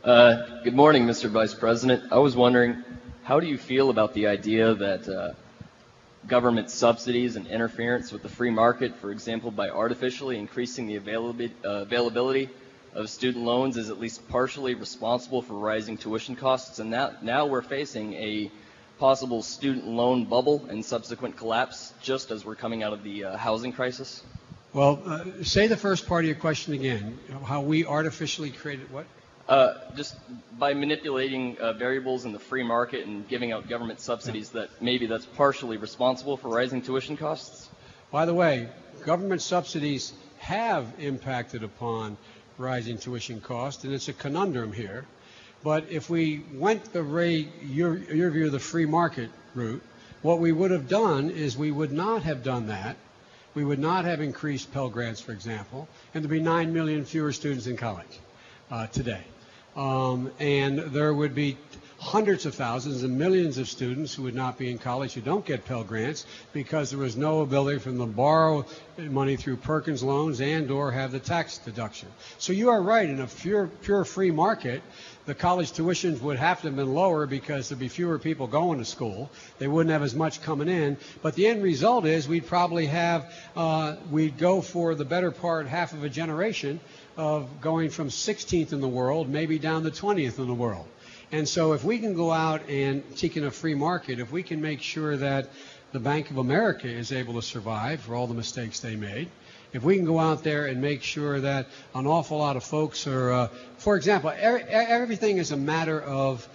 Good morning, Mr. Vice President. I was wondering, how do you feel about the idea that government subsidies and interference with the free market, for example, by artificially increasing the availability of student loans, is at least partially responsible for rising tuition costs? And now we're facing a possible student loan bubble and subsequent collapse just as we're coming out of the housing crisis? Well, say the first part of your question again. How we artificially created what? Just by manipulating variables in the free market and giving out government subsidies, that maybe that's partially responsible for rising tuition costs? By the way, government subsidies have impacted upon rising tuition costs, and it's a conundrum here. But if we went your view of the free market route, what we would have done is we would not have done that. We would not have increased Pell Grants, for example, and there'd be 9 million fewer students in college today. And there would be hundreds of thousands and millions of students who would not be in college who don't get Pell Grants because there was no ability for them to borrow money through Perkins loans and or have the tax deduction. So you are right, in a pure free market, the college tuitions would have to have been lower because there'd be fewer people going to school. They wouldn't have as much coming in. But the end result is we'd probably have, we'd go for the better part half of a generation of going from 16th in the world, maybe down to 20th in the world. And so if we can go out and seeking a free market, if we can make sure that the Bank of America is able to survive for all the mistakes they made, if we can go out there and make sure that an awful lot of folks are, for example, everything is a matter of